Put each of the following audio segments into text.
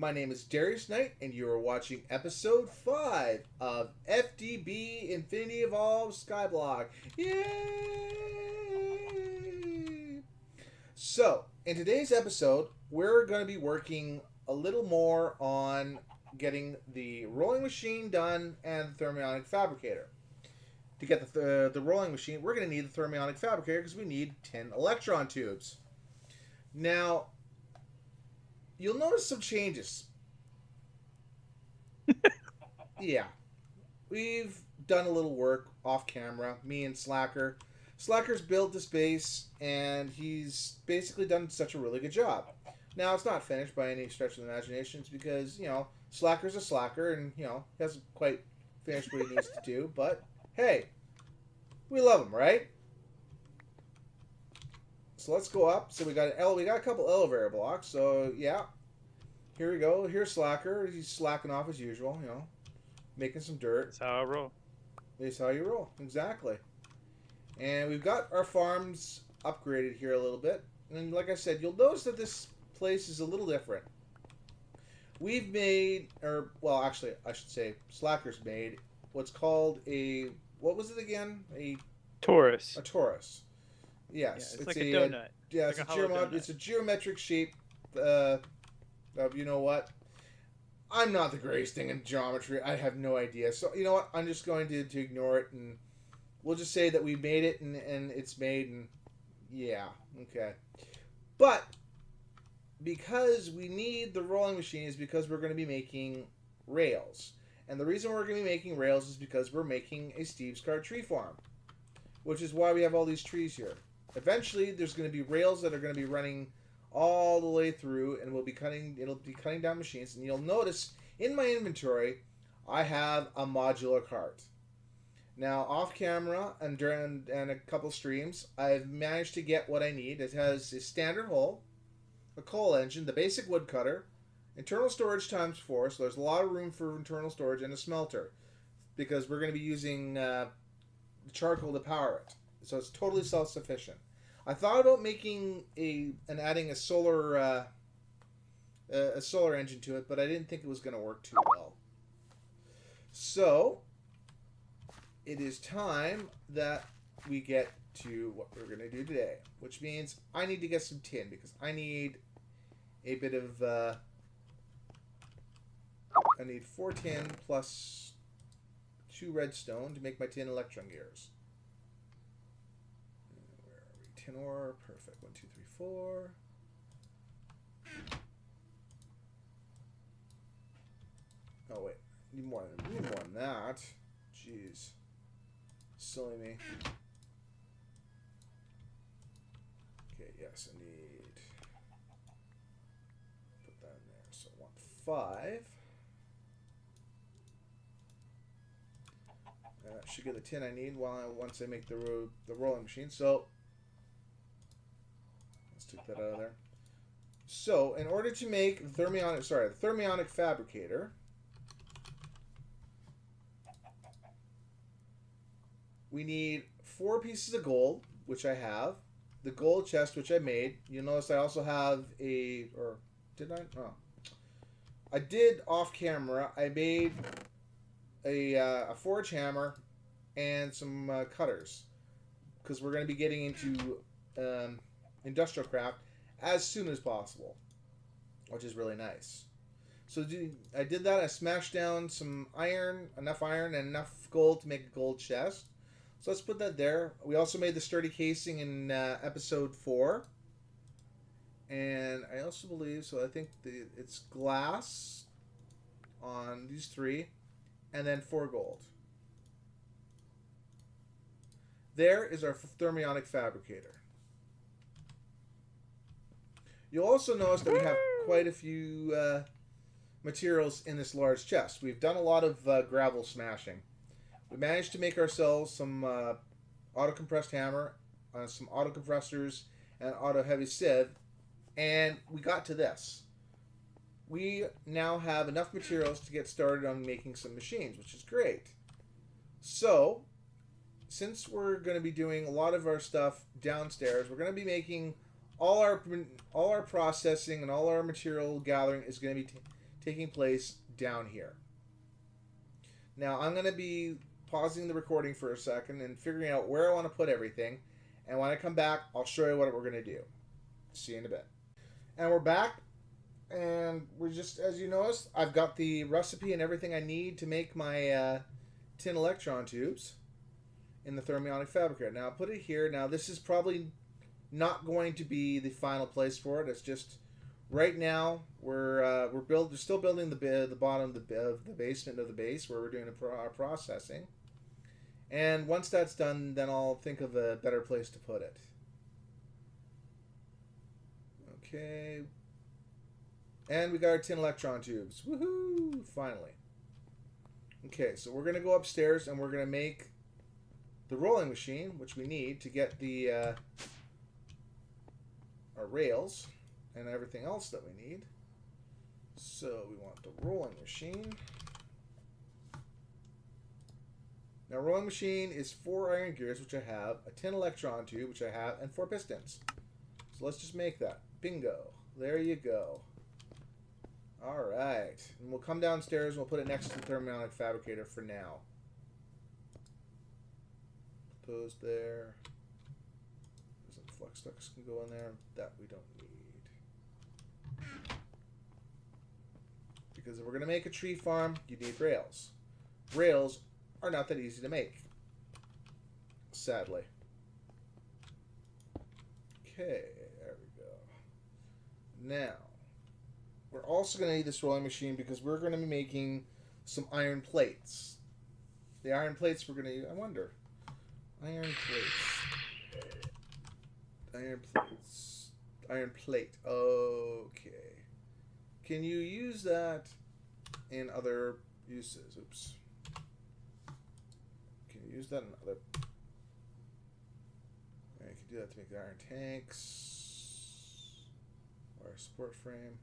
My name is Dariusknight, and you are watching episode 5 of FTB Infinity Evolved Skyblock. Yay! So, in today's episode, we're going to be working a little more on getting the rolling machine done and the thermionic fabricator. To get the rolling machine, we're going to need the thermionic fabricator because we need 10 electron tubes. Now, you'll notice some changes. Yeah. We've done a little work off camera, me and Slacker. Slacker's built this base, and he's basically done such a really good job. Now, it's not finished by any stretch of the imagination. It's because, Slacker's a slacker, and, he hasn't quite finished what he needs to do. But, hey, we love him, right? So let's go up. So we got a couple elevator blocks. So yeah, here we go. Here's Slacker. He's slacking off as usual. Making some dirt. That's how I roll. That's how you roll. Exactly. And we've got our farms upgraded here a little bit. And like I said, you'll notice that this place is a little different. We've made, actually, I should say, Slacker's made what's called what was it again? A Taurus. A Taurus. Yes, yeah, it's like a donut. It's a geometric shape of, you know what? I'm not the greatest thing in geometry. I have no idea. So, you know what? I'm just going to ignore it, and we'll just say that we made it, and it's made, and yeah, okay. But because we need the rolling machine is because we're going to be making rails. And the reason we're going to be making rails is because we're making a Steve's Car tree farm, which is why we have all these trees here. Eventually, there's going to be rails that are going to be running all the way through, and it'll be cutting down machines. And you'll notice in my inventory, I have a modular cart. Now, off camera and during a couple streams, I've managed to get what I need. It has a standard hull, a coal engine, the basic wood cutter, internal storage ×4, so there's a lot of room for internal storage, and a smelter, because we're going to be using charcoal to power it. So it's totally self-sufficient. I thought about making adding a solar engine to it, but I didn't think it was going to work too well. So it is time that we get to what we're going to do today, which means I need to get some tin because I need a bit of I need 4 tin plus 2 redstone to make my tin electron gears. Where are we? Tin ore, perfect. 1, 2, 3, 4. Oh wait, need more than that. Jeez, silly me. Okay, yes, I need put that in there. So I want 5. That should get the tin I need once I make the rolling machine. So let's take that out of there. So in order to make the thermionic fabricator, we need 4 pieces of gold, which I have. The gold chest, which I made. You'll notice I also have I did off camera. I made a forge hammer and some cutters, because we're going to be getting into industrial craft as soon as possible, which is really nice. So I did that. I smashed down some enough iron and enough gold to make a gold chest. So let's put that there. We also made the sturdy casing in episode 4. And I also believe, so I think it's glass on these 3. And then 4 gold. There is our thermionic fabricator. You'll also notice that we have quite a few materials in this large chest. We've done a lot of gravel smashing. We managed to make ourselves some auto-compressed hammer, some auto-compressors, and auto-heavy sieve, and we got to this. We now have enough materials to get started on making some machines, which is great. So, since we're going to be doing a lot of our stuff downstairs, we're going to be making all our processing and all our material gathering is going to be taking place down here. Now, I'm going to be pausing the recording for a second and figuring out where I want to put everything. And when I come back, I'll show you what we're going to do. See you in a bit. And we're back. And we're just, as you noticed, I've got the recipe and everything I need to make my tin electron tubes in the thermionic fabricator. Now, I'll put it here. Now, this is probably not going to be the final place for it. It's just right now we're still building the bottom of the basement of the base where we're doing our processing. And once that's done, then I'll think of a better place to put it. Okay. And we got our tin electron tubes. Woohoo! Finally. Okay, so we're going to go upstairs and we're going to make the rolling machine, which we need to get the our rails and everything else that we need. So we want the rolling machine. Now, rolling machine is 4 iron gears, which I have, a tin electron tube, which I have, and 4 pistons. So let's just make that. Bingo. There you go. All right. And we'll come downstairs and we'll put it next to the thermionic fabricator for now. Put those there. Some flux ducts can go in there. That we don't need. Because if we're going to make a tree farm, you need rails. Rails are not that easy to make. Sadly. Okay, there we go. Now, we're also going to need this rolling machine because we're going to be making some iron plates. The iron plates we're going to use, I wonder. Iron plates. Iron plates. Iron plate. Okay. Can you use that in other uses? Oops. Can you use that in other... I can do that to make the iron tanks. Or a support frame.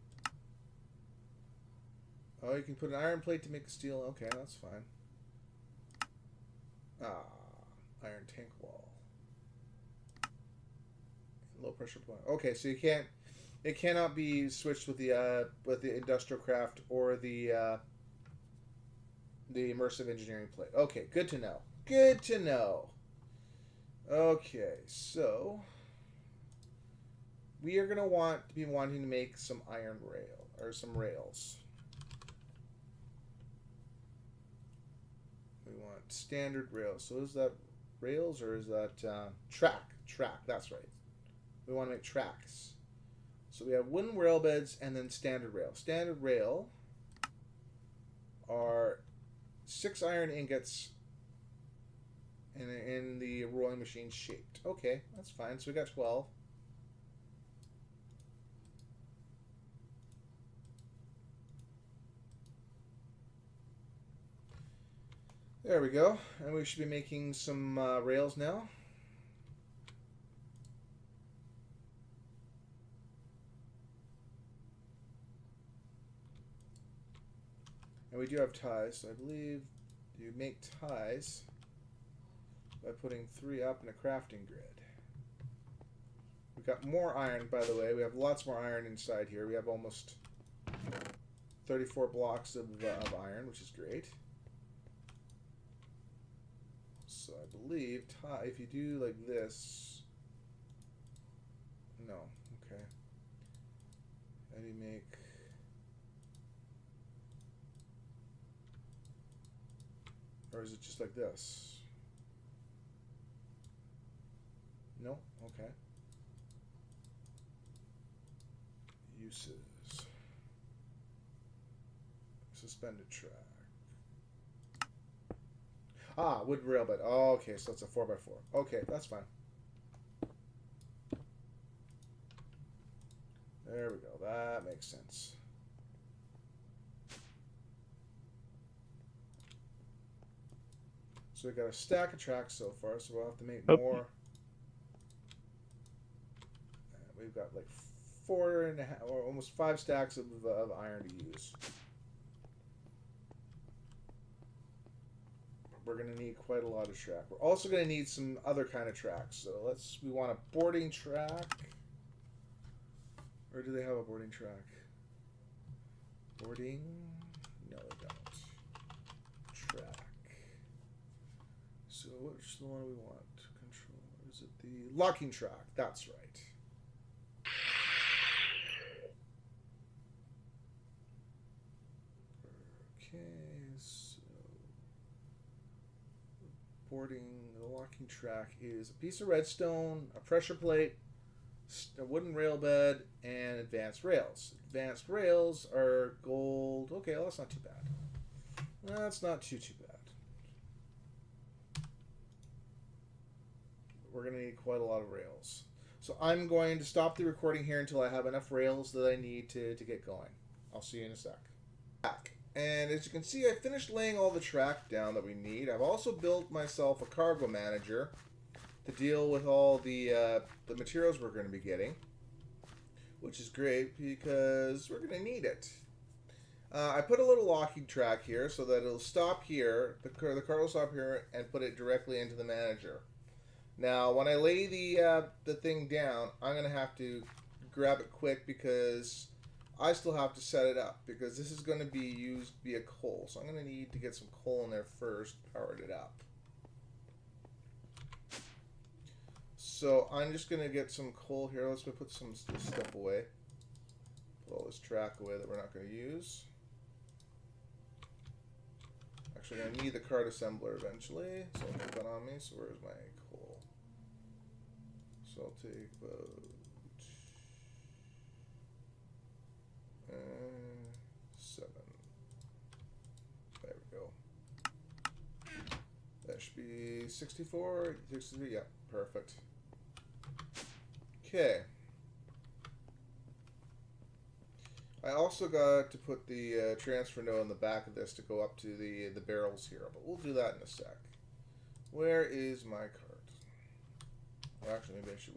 Oh, you can put an iron plate to make a steel. Okay, that's fine. Iron tank wall. Low pressure point. Okay, so you can't. It cannot be switched with the industrial craft or the immersive engineering plate. Okay, good to know. Good to know. Okay, so we are gonna be wanting to make some iron rail or some rails. We want standard rails. So is that rails or is that track? Track. That's right. We want to make tracks. So we have wooden rail beds and then standard rail. Standard rail are 6 iron ingots in the rolling machine shaped. Okay, that's fine. So we got 12. There we go. And we should be making some rails now. And we do have ties, so I believe you make ties by putting 3 up in a crafting grid. We've got more iron, by the way. We have lots more iron inside here. We have almost 34 blocks of iron, which is great. So I believe if you do like this, no, okay. How do you make? Or is it just like this? No, okay. Uses. Suspended track. Wood rail bed. Oh, okay, so it's a 4x4. Okay, that's fine. There we go. That makes sense. So we got a stack of tracks so far, so we'll have to make more. We've got like 4.5 or almost 5 stacks of iron to use. We're going to need quite a lot of track. We're also going to need some other kind of tracks. So we want a boarding track. Or do they have a boarding track? Boarding. No, we don't. Track. So which the one we want? Control. Is it the locking track? That's right. Okay, so boarding the locking track is a piece of redstone, a pressure plate, a wooden rail bed, and advanced rails. Advanced rails are gold. Okay, well, that's not too bad. That's not too bad. We're going to need quite a lot of rails. So I'm going to stop the recording here until I have enough rails that I need to get going. I'll see you in a sec. And as you can see, I finished laying all the track down that we need. I've also built myself a cargo manager to deal with all the materials we're going to be getting, which is great because we're going to need it. I put a little locking track here so that it'll stop here, the car will stop here, and put it directly into the manager. Now, when I lay the thing down, I'm going to have to grab it quick because I still have to set it up because this is going to be used via coal. So I'm going to need to get some coal in there first, powered it up. So I'm just going to get some coal here. Let's put some of this stuff away. Put all this track away that we're not going to use. Actually, I'm going to need the card assembler eventually. So I'll put that on me. So where's my coal? So I'll take about 7. There we go. That should be 64, 63. Yeah, perfect. Okay. I also got to put the transfer node on the back of this to go up to the barrels here, but we'll do that in a sec. Where is my cart? Well, actually, maybe I should.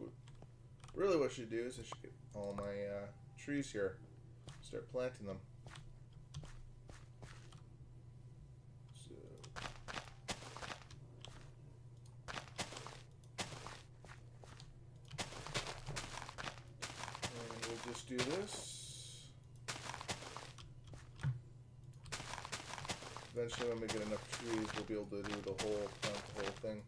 Really, what I should do is I should get all my trees here. Start planting them. So, and we'll just do this. Eventually, when we get enough trees, we'll be able to do the whole thing.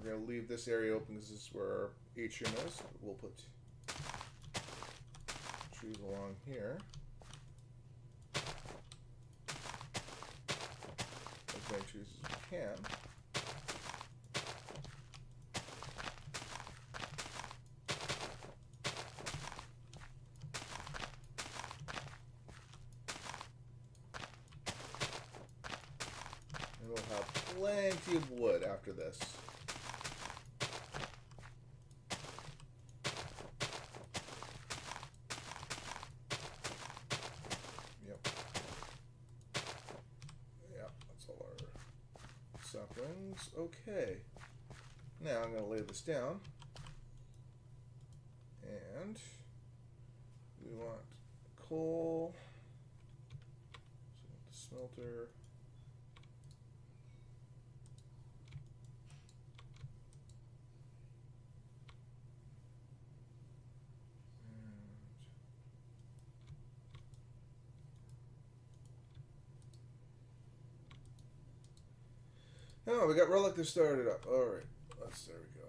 We're going to leave this area open because this is where our atrium is. We'll put trees along here. As many trees as we can. And we'll have plenty of wood after this. Saplings. Okay. Now I'm going to lay this down. And we want coal. So the smelter. Oh, we got relic to start it up. Alright. There we go.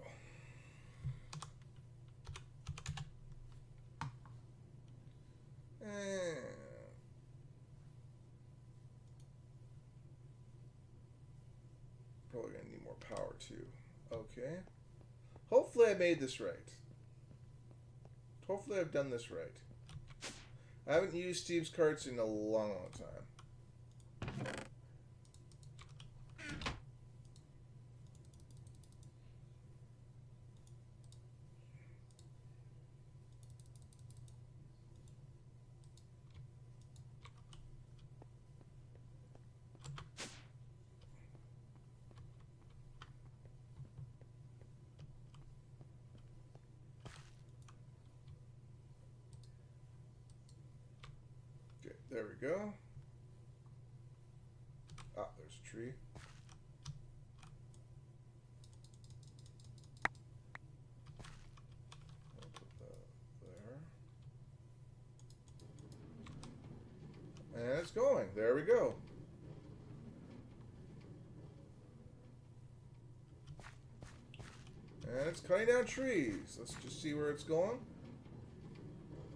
And probably gonna need more power too. Okay. Hopefully I made this right. Hopefully I've done this right. I haven't used Steve's carts in a long time. There we go. Ah, there's a tree. it's going. There we go. And it's cutting down trees. Let's just see where it's going.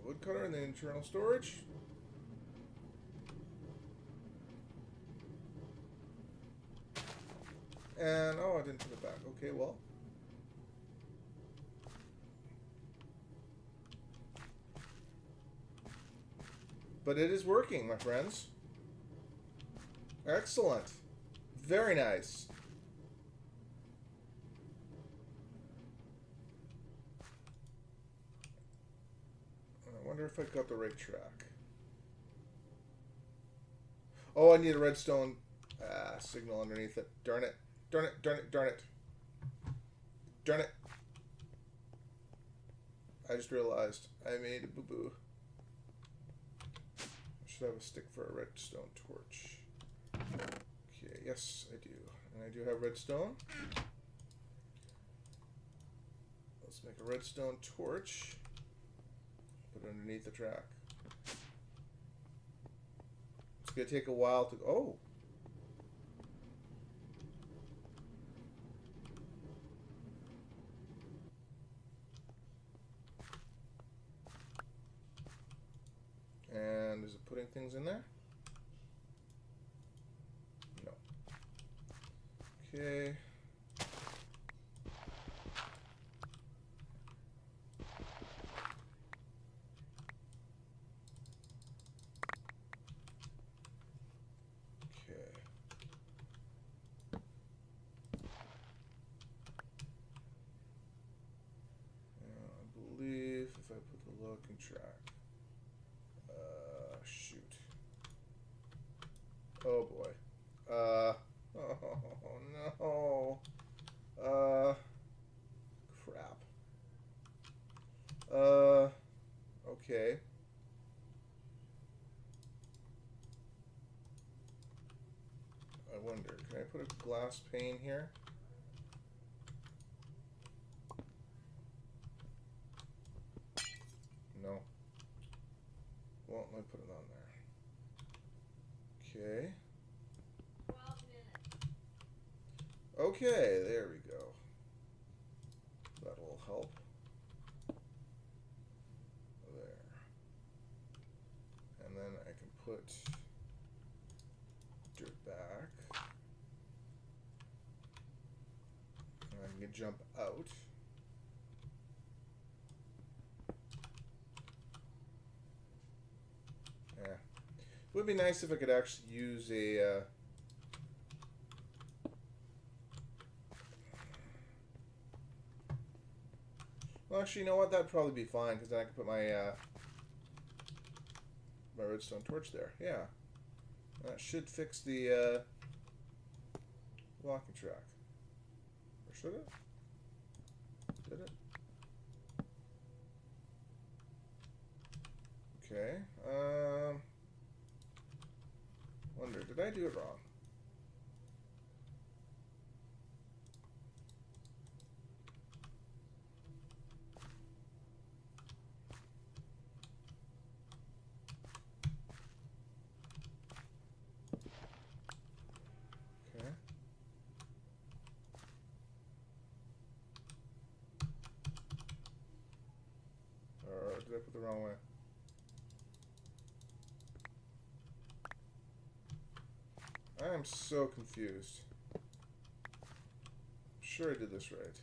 Woodcutter and the internal storage. And, oh, I didn't put it back. Okay, well. But it is working, my friends. Excellent. Very nice. I wonder if I got the right track. Oh, I need a redstone signal underneath it. Darn it. Darn it, darn it, darn it. Darn it. I just realized I made a boo-boo. I should have a stick for a redstone torch. Okay, yes, I do. And I do have redstone. Let's make a redstone torch. Put it underneath the track. It's going to take a while to... Oh! And is it putting things in there? No. Okay. If I put the looking track. Shoot. Oh boy. Oh no. Crap. Okay. I wonder, can I put a glass pane here? No. Won't let me put it on there. Okay. 12 minutes. Okay, there we go. That'll help. There. And then I can put dirt back. And I can jump out. Yeah. It would be nice if I could actually use a well, actually, you know what? That'd probably be fine, because then I can put my my redstone torch there. Yeah. That should fix the walking track. Or should it? Did it? Okay. Wonder, did I do it wrong? Okay. Or did I put the wrong way? I am so confused. I'm sure I did this right.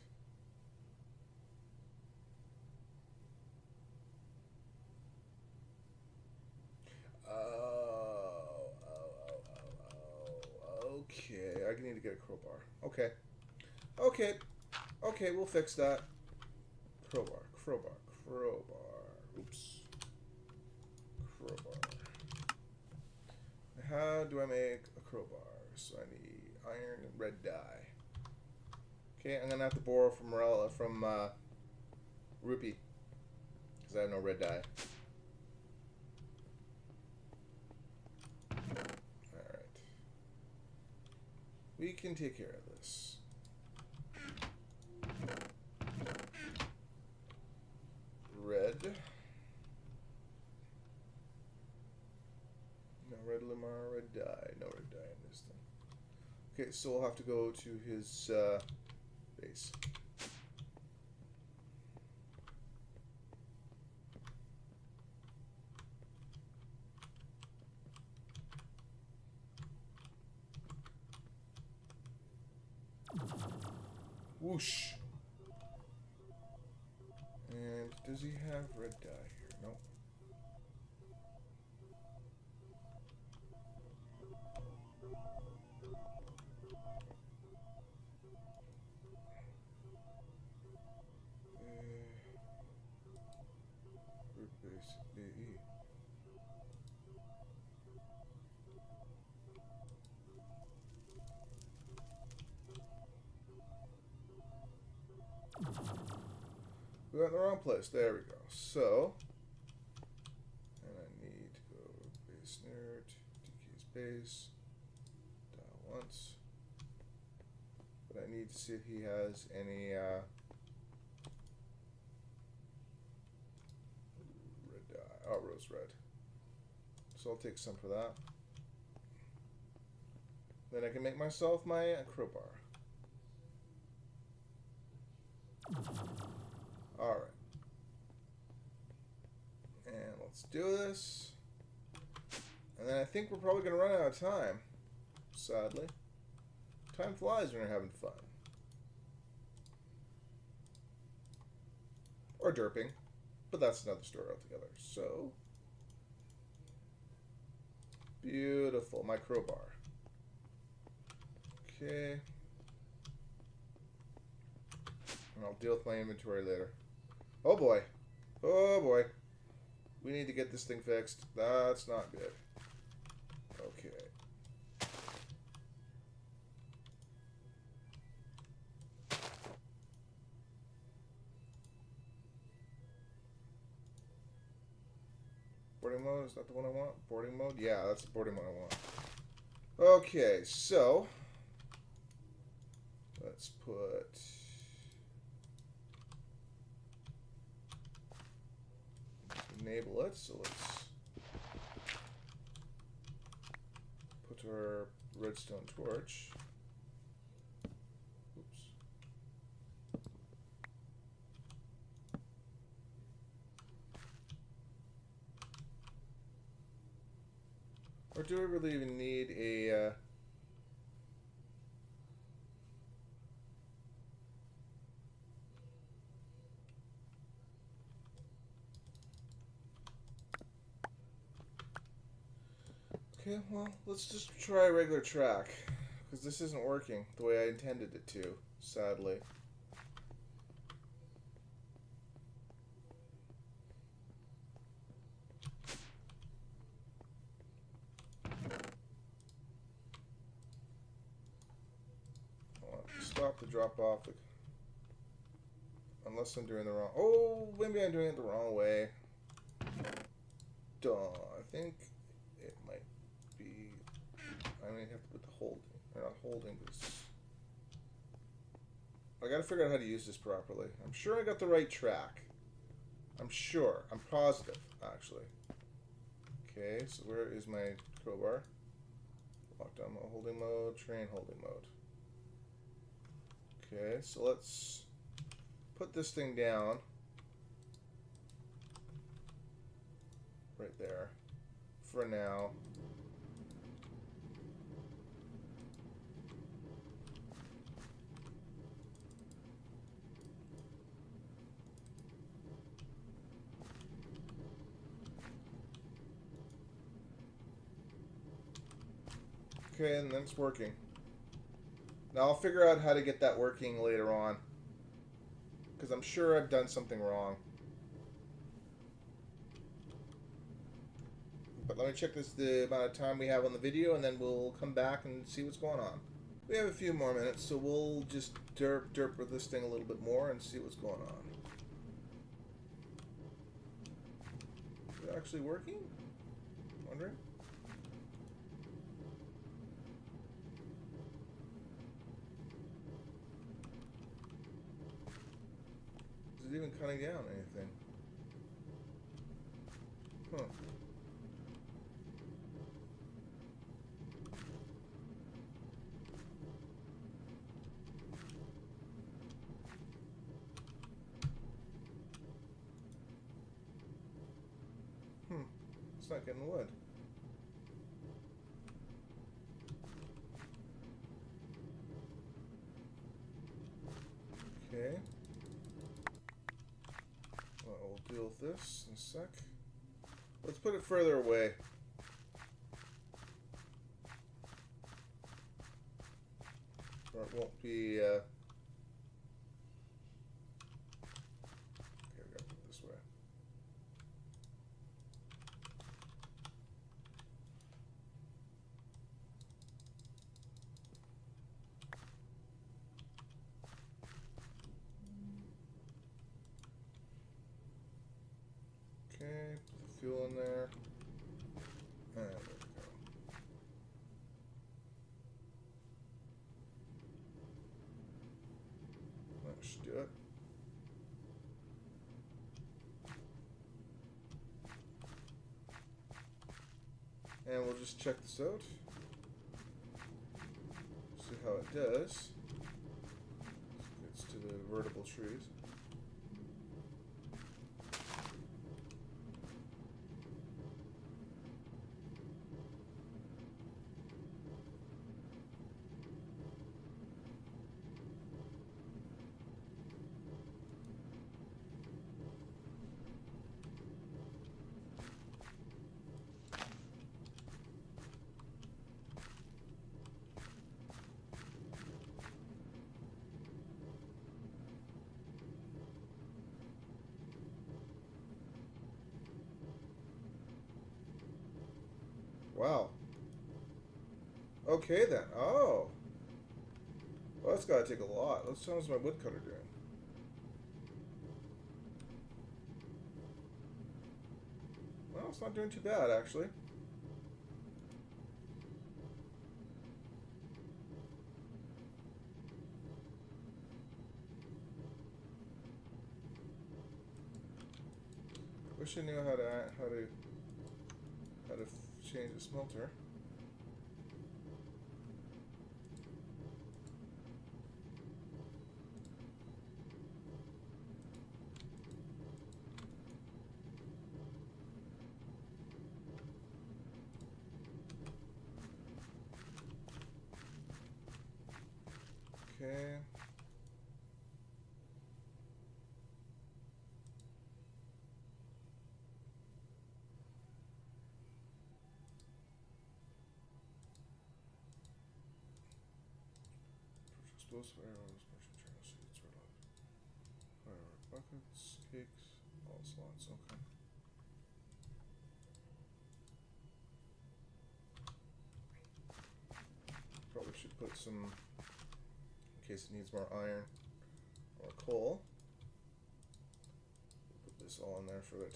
Okay, I need to get a crowbar. Okay. Okay. Okay, we'll fix that. Crowbar, crowbar, crowbar. Oops. Crowbar. How do I make a crowbar? So I need iron and red dye. Okay, I'm gonna have to borrow from Rupee, because I have no red dye. Alright. We can take care of this. Red. No red Audemars, red dye. No red dye in this thing. Okay, so we'll have to go to his base. Whoosh. And does he have red dye here? Nope. Group base AE. We got in the wrong place. There we go. So, and I need to go base nerd, DK's base, dial once. But I need to see if he has any red dye. Oh, rose red. So I'll take some for that. Then I can make myself my crowbar. Alright. And let's do this. And then I think we're probably going to run out of time. Sadly. Time flies when you're having fun. Or derping. But that's another story altogether. So. Beautiful. My crowbar. Okay. And I'll deal with my inventory later. Oh boy. Oh boy. We need to get this thing fixed. That's not good. Okay. Boarding mode, is that the one I want? Boarding mode? Yeah, that's the boarding mode I want. Okay, so let's put enable it, so let's put our redstone torch. Oops. Or do I really even need a okay, well, let's just try a regular track, because this isn't working the way I intended it to, sadly. Stop the drop off, unless I'm doing the wrong. Oh, maybe I'm doing it the wrong way. Duh, I think it might be. I may have to put the holding, or not holding this. I gotta figure out how to use this properly. I'm sure I got the right track. I'm sure. I'm positive, actually. Okay, so where is my crowbar? Lockdown mode, holding mode, train holding mode. Okay, so let's put this thing down right there for now. Okay, and then it's working. Now I'll figure out how to get that working later on, because I'm sure I've done something wrong. But let me check the amount of time we have on the video, and then we'll come back and see what's going on. We have a few more minutes, so we'll just derp with this thing a little bit more and see what's going on. Is it actually working? I'm wondering. Is it even cutting down anything? Huh. It's not getting wood. Okay. Well, we'll deal with this in a sec. Let's put it further away. Or it won't be, okay, we gotta put it this way. Okay, put the fuel in there. And there we go. That should do it. And we'll just check this out. See how it does. It's to the vertical trees. Wow. Okay then. Oh. Well, that's gotta take a lot. How's my woodcutter doing? Well, it's not doing too bad, actually. Wish I knew how to change the smelter. Okay. Explosive arrows, partial channel seeds, firework buckets, cakes, all slots, okay. Probably should put some, in case it needs more iron or coal. Put this all in there for it.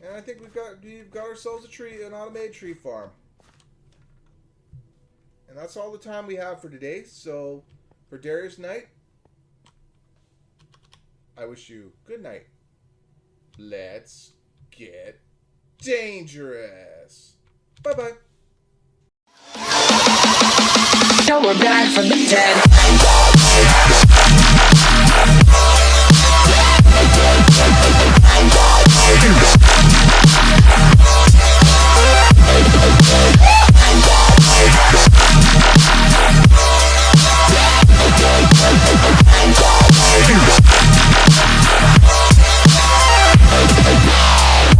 And I think we've got ourselves an automated tree farm. And that's all the time we have for today. So, for Dariusknight, I wish you good night. Let's get dangerous. Bye-bye. Now we're back from the dead.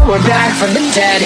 We're back from the dead.